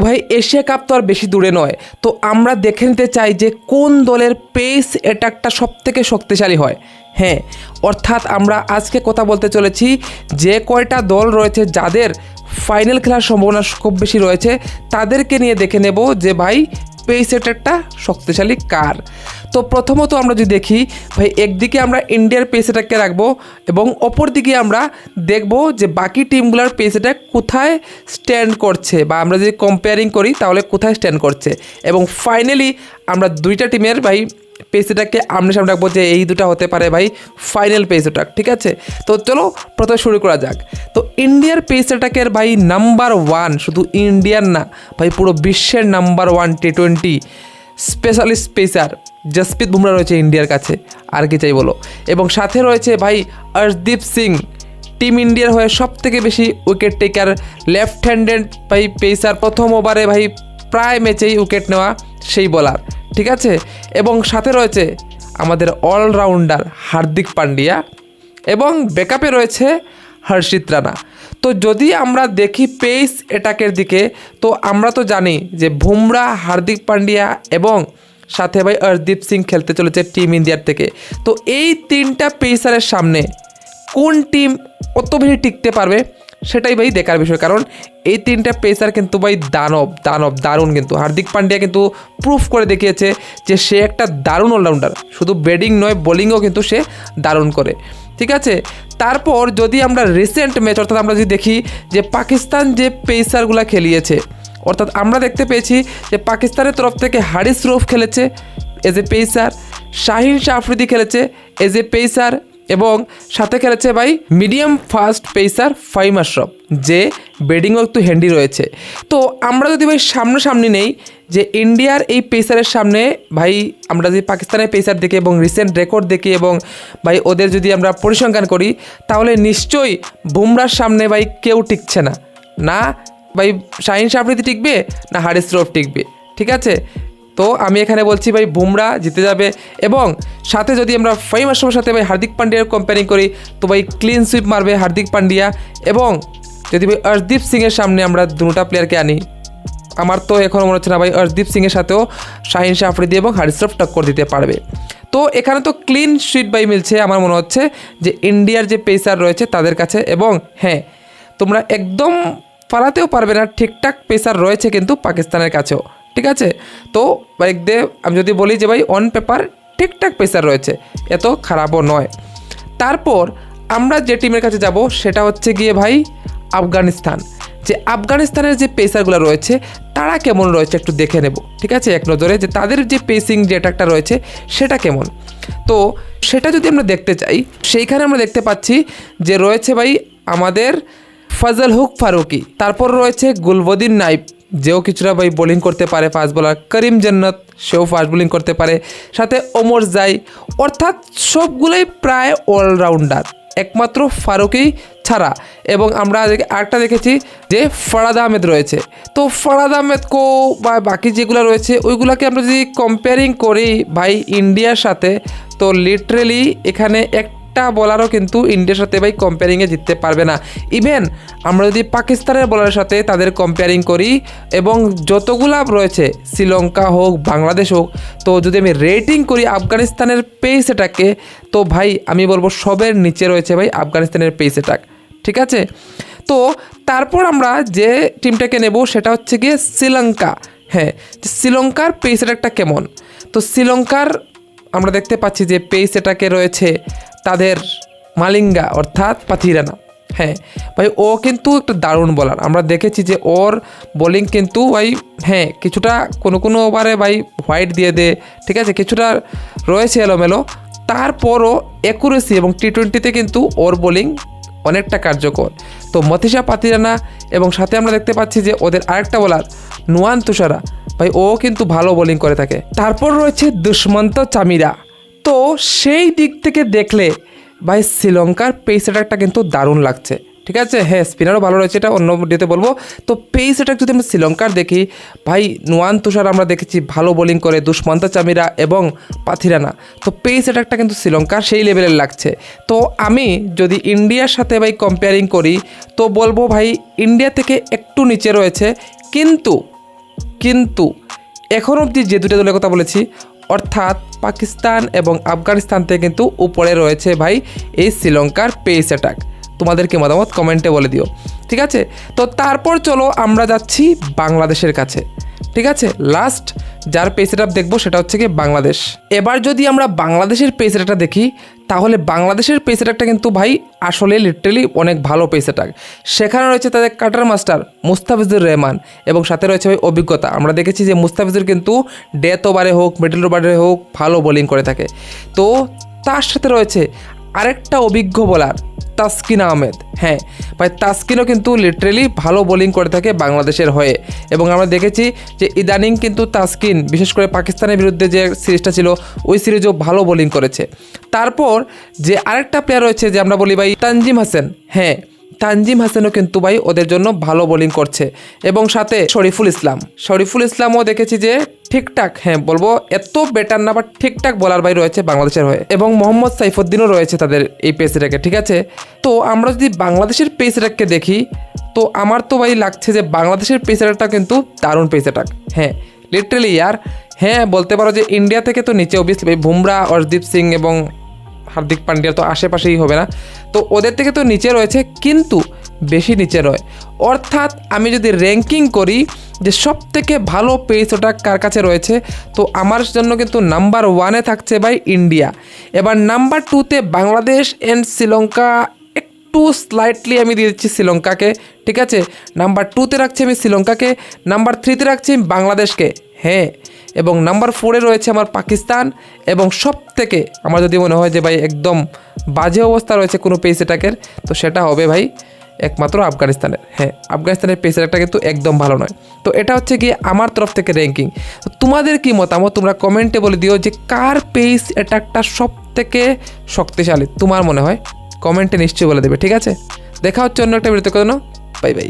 ভাই Asia cup তো আর বেশি দূরে নয়, তো আমরা দেখে নিতে চাই যে কোন দলের পেস অ্যাটাকটা সবথেকে শক্তিশালী হয়। হ্যাঁ, অর্থাৎ আমরা আজকে কথা বলতে চলেছি যে কয়টা দল রয়েছে যাদের ফাইনাল খেলার সম্ভাবনা খুব বেশি রয়েছে, তাদেরকে নিয়ে দেখে নেব যে ভাই পেস অ্যাটাকটা শক্তিশালী কার। তো প্রথমত আমরা যদি দেখি ভাই, একদিকে আমরা ইন্ডিয়ার পেস অ্যাটাককে রাখবো এবং অপর দিকে আমরা দেখব যে বাকি টিমগুলোর পেস অ্যাটাক কোথায় স্ট্যান্ড করছে, বা আমরা যদি কম্পেয়ারিং করি তাহলে কোথায় স্ট্যান্ড করছে, এবং ফাইনালি আমরা দুইটা টিমের ভাই পেস অ্যাটাককে আমনে সামনে রাখবো যে এই দুটা হতে পারে ভাই ফাইনাল পেস অ্যাটাক। ঠিক আছে, তো চলো প্রথমে শুরু করা যাক। তো ইন্ডিয়ার পেস অ্যাটাকের ভাই নাম্বার ওয়ান, শুধু ইন্ডিয়ান না ভাই, পুরো বিশ্বের number one T20 specialist pacer Jasprit Bumrah রয়েছে ইন্ডিয়ার কাছে, আর কি চাই বলো। এবং সাথে রয়েছে ভাই অর্শদীপ সিং, টিম ইন্ডিয়ার হয়ে সব থেকে বেশি উইকেট টেকার লেফট হ্যান্ডেড ভাই পেসার, প্রথম ওভারে ভাই প্রায় ম্যাচেই উইকেট নেওয়া সেই বোলার। ঠিক আছে, এবং সাথে রয়েছে আমাদের অলরাউন্ডার হার্দিক পান্ডিয়া, এবং ব্যাকআপে রয়েছে হর্ষিত রানা। তো যদি আমরা দেখি পেস অ্যাটাকের দিকে, তো আমরা তো জানি যে বুমরা, হার্দিক পান্ডিয়া এবং সাথে ভাই অর্শদীপ সিং খেলতে চলেছে টিম ইন্ডিয়ার থেকে। তো এই তিনটা পেসারের সামনে কোন টিম অত বেশি টিকতে পারবে সেটাই ভাই দেখার বিষয়, কারণ এই তিনটা পেসার কিন্তু ভাই দারুণ। কিন্তু হার্দিক পান্ডিয়া কিন্তু প্রুফ করে দেখিয়েছে যে সে একটা দারুণ অলরাউন্ডার, শুধু ব্যাটিং নয় বোলিংও কিন্তু সে দারুণ করে। ঠিক আছে, তারপর যদি আমরা রিসেন্ট ম্যাচ, অর্থাৎ আমরা যদি দেখি যে পাকিস্তান যে পেসারগুলো খেলিয়েছে, অর্থাৎ আমরা দেখতে পেয়েছি যে পাকিস্তানের তরফ থেকে হারিস রৌফ খেলেছে as a pacer, Shaheen Shah Afridi খেলেছে এজ এ পেসার, এবং সাথে খেলেছে ভাই medium fast pacer Fahim Ashraf, যে ব্যাটিংও একটু হ্যান্ডি রয়েছে। তো আমরা যদি ভাই সামনাসামনি নেই যে ইন্ডিয়ার এই পেসারের সামনে ভাই, আমরা যদি পাকিস্তানের পেসার দেখি এবং রিসেন্ট রেকর্ড দেখি এবং ভাই ওদের যদি আমরা পরিসংখ্যান করি, তাহলে নিশ্চয়ই বুমরার সামনে ভাই কেউ টিকছে না, না ভাই শাহিন শাহ আফ্রিদি টিকবে না হারিস রৌফ টিকবে। ঠিক আছে, তো আমি এখানে বলছি ভাই বুমরা জিতে যাবে, এবং সাথে যদি আমরা ফাহিম আশরাফের সাথে ভাই হার্দিক পান্ডিয়ার কম্পেয়ারিং করি, তো ভাই ক্লিন সুইপ মারবে হার্দিক পান্ডিয়া। এবং যদি ভাই অর্শদীপ সিংয়ের সামনে আমরা দুটা প্লেয়ারকে আনি, আমার তো এখনও মনে হচ্ছে না ভাই অর্শদীপ সিংয়ের সাথেও শাহিন শাহ আফ্রিদি এবং হারিস রৌফ টক্কর দিতে পারবে। তো এখানে তো ক্লিন শিট ভাই মিলছে আমার মনে হচ্ছে যে ইন্ডিয়ার যে পেসার রয়েছে তাদের কাছে। এবং হ্যাঁ, তোমরা একদম পালাতেও পারবে না, ঠিকঠাক পেসার রয়েছে কিন্তু পাকিস্তানের কাছেও। ঠিক আছে, তো ভাই আমি যদি বলি যে ভাই অন পেপার ঠিকঠাক পেসার রয়েছে, এত খারাপও নয়। তারপর আমরা যে টিমের কাছে যাব সেটা হচ্ছে গিয়ে ভাই আফগানিস্তান। যে আফগানিস্তানের যে পেসারগুলো রয়েছে তারা কেমন রয়েছে একটু দেখে নেব। ঠিক আছে, এক নজরে যে তাদের যে পেসিং যে অ্যাটাকটা রয়েছে সেটা কেমন। তো সেটা যদি আমরা দেখতে চাই, সেইখানে আমরা দেখতে পাচ্ছি যে রয়েছে ভাই আমাদের ফজল হুক ফারুকি, তারপর রয়েছে গুলবদিন নাইব, যেও কিছুটা ভাই বোলিং করতে পারে ফাস্ট বোলার, করিম জান্নাত, সেও ফাস্ট বোলিং করতে পারে, সাথে ওমর জাই, অর্থাৎ সবগুলোই প্রায় অলরাউন্ডার একমাত্র ফারুকি ছাড়া। এবং আমরা আরেকটা দেখেছি যে ফরাদ আহমেদ রয়েছে। তো ফরাদ আহমেদকেও বা বাকি যেগুলো রয়েছে ওইগুলোকে আমরা যদি কম্পেয়ারিং করি ভাই ইন্ডিয়ার সাথে, তো লিটারেলি এখানে একটা বলারও কিন্তু ইন্ডিয়ার সাথে ভাই কম্পেয়ারিংয়ে জিততে পারবে না। ইভেন আমরা যদি পাকিস্তানের বলারের সাথে তাদের কম্পেয়ারিং করি, এবং যতগুলা রয়েছে শ্রীলঙ্কা হোক বাংলাদেশ হোক, তো যদি আমি রেটিং করি আফগানিস্তানের পেস অ্যাটাককে, তো ভাই আমি বলবো সবের নিচে রয়েছে ভাই আফগানিস্তানের পেস অ্যাটাক। ঠিক আছে, তো তারপর আমরা যে টিমটাকে নেব সেটা হচ্ছে গিয়ে শ্রীলঙ্কা। হ্যাঁ, শ্রীলঙ্কার পেস অ্যাটাকটা কেমন। তো শ্রীলঙ্কার আমরা দেখতে পাচ্ছি যে পেস অ্যাটাকে রয়েছে তাদের মালিঙ্গা অর্থাৎ পাথিরানা। হ্যাঁ ভাই, ও কিন্তু একটা দারুণ বোলার, আমরা দেখেছি যে ওর বোলিং কিন্তু ভাই হ্যাঁ কিছুটা কোনো ওভারে ভাই হোয়াইট দিয়ে দে। ঠিক আছে, কিছুটা রয়েছে এলোমেলো, তারপরও অ্যাকুরেসি এবং টি20তে কিন্তু ওর বোলিং অনেকটা কার্যকর। তো মথিসা পাথিরানা, এবং সাথে আমরা দেখতে পাচ্ছি যে ওদের আরেকটা বোলার নুয়ান তুষারা, ভাই ও কিন্তু ভালো বোলিং করে থাকে। তারপর রয়েছে দুষ্মন্ত চামিরা। তো সেই দিক থেকে দেখলে ভাই শ্রীলঙ্কার পেস অ্যাটাকটা কিন্তু দারুণ লাগছে। ঠিক আছে, হ্যাঁ স্পিনারও ভালো রয়েছে, এটা অন্য ভিডিওতে বলবো। তো পেস অ্যাটাক যদি আমরা শ্রীলঙ্কার দেখি, ভাই নুয়ান তুষার আমরা দেখেছি ভালো বোলিং করে, দুষ্মন্ত চামিরা এবং পাথিরানা। তো পেস অ্যাটাকটা কিন্তু শ্রীলঙ্কার সেই লেভেলের লাগছে। তো আমি যদি ইন্ডিয়ার সাথে ভাই কম্পেয়ারিং করি, তো বলবো ভাই ইন্ডিয়া থেকে একটু নিচে রয়েছে, কিন্তু কিন্তু এখন অবধি যে দুটো দলের কথা বলেছি অর্থাৎ পাকিস্তান এবং আফগানিস্তান থেকে কিন্তু উপরে রয়েছে ভাই এই শ্রীলঙ্কার পেস অ্যাটাক। তোমাদেরকে মতামত কমেন্টে বলে দিও, ঠিক আছে। তো তারপর চলো আমরা যাচ্ছি বাংলাদেশের কাছে, ঠিক আছে। লাস্ট যার পেস অ্যাটাক দেখবো সেটা হচ্ছে কি বাংলাদেশ। এবার যদি আমরা বাংলাদেশের পেস অ্যাটাকটা দেখি তাহলে বাংলাদেশের পেস অ্যাটাকটা কিন্তু ভাই আসলে লিটারেলি অনেক ভালো পেস অ্যাটাক। সেখানে রয়েছে তাদের কাটার মাস্টার মুস্তাফিজুর রহমান এবং সাথে রয়েছে ভাই অভিজ্ঞতা। আমরা দেখেছি যে মুস্তাফিজুর কিন্তু ডেথ ওভারে হোক মিডল ওভারে হোক ভালো বোলিং করে থাকে। তো তার সাথে রয়েছে আরেকটা অভিজ্ঞ বোলার তাসকিন আহমেদ। হ্যাঁ ভাই তাসকিনও কিন্তু লিটারেলি ভালো বোলিং করে থাকে বাংলাদেশের হয়ে এবং আমরা দেখেছি যে ইদানিং কিন্তু তাসকিন বিশেষ করে পাকিস্তানের বিরুদ্ধে যে সিরিজটা ছিল ওই সিরিজও ভালো বোলিং করেছে। তারপর যে আরেকটা প্লেয়ার রয়েছে যে আমরা বলি ভাই তানজিম হাসান, হ্যাঁ তানজিম হাসানও কিন্তু ভাই ওদের জন্য ভালো বোলিং করছে এবং সাথে শরীফুল ইসলামও দেখেছি যে ঠিকঠাক, হ্যাঁ বলবো এত বেটার না বাট ঠিকঠাক বোলার ভাই রয়েছে বাংলাদেশের হয়ে এবং মোহাম্মদ সাইফুদ্দিনও রয়েছে তাদের এই পেস অ্যাটাকে, ঠিক আছে। তো আমরা যদি বাংলাদেশের পেস অ্যাটাককে দেখি তো আমার তো ভাই লাগছে যে বাংলাদেশের পেস অ্যাটাকটা কিন্তু দারুণ পেস অ্যাটাক। হ্যাঁ লিটারেলি ইয়ার, হ্যাঁ বলতে পারো যে ইন্ডিয়া থেকে তো নিচে অবভিয়াসলি ভাই বুমরা, অর্শদীপ সিং এবং হার্দিক পান্ডিয়া তো আশেপাশেই হবে না, তো ওদের থেকে তো নিচে রয়েছে কিন্তু বেশি নিচে রয়। অর্থাৎ আমি যদি র্যাঙ্কিং করি যে সব থেকে ভালো পেস অ্যাটাক কার কাছে রয়েছে তো আমার জন্য কিন্তু নাম্বার 1-এ থাকছে ভাই ইন্ডিয়া। এবার নাম্বার 2-তে বাংলাদেশ অ্যান্ড শ্রীলঙ্কা, একটু স্লাইটলি আমি দিয়ে দিচ্ছি শ্রীলঙ্কাকে, ঠিক আছে। নাম্বার 2-তে রাখছি আমি শ্রীলঙ্কাকে, নাম্বার 3-তে রাখছি আমি বাংলাদেশকে, হ্যাঁ এবং নাম্বার 4-এ রয়েছে আমার পাকিস্তান এবং সব থেকে আমার যদি মনে হয় যে ভাই একদম বাজে অবস্থা রয়েছে কোনো পেস অ্যাটাকের তো সেটা হবে ভাই একমাত্র আফগানিস্তানের। হ্যাঁ আফগানিস্তানের পেস অ্যাটাকটা কিন্তু একদম ভালো নয়। তো এটা হচ্ছে গিয়ে আমার তরফ থেকে র্যাঙ্কিং। তো তোমাদের কি মতামত তোমরা কমেন্টে বলে দিও যে কার পেস অ্যাটাকটা সব থেকে শক্তিশালী তোমার মনে হয়, কমেন্টে নিশ্চয়ই বলে দেবে, ঠিক আছে। দেখা হচ্ছে অন্য একটা ভিডিওতে, কোনো বাই বাই।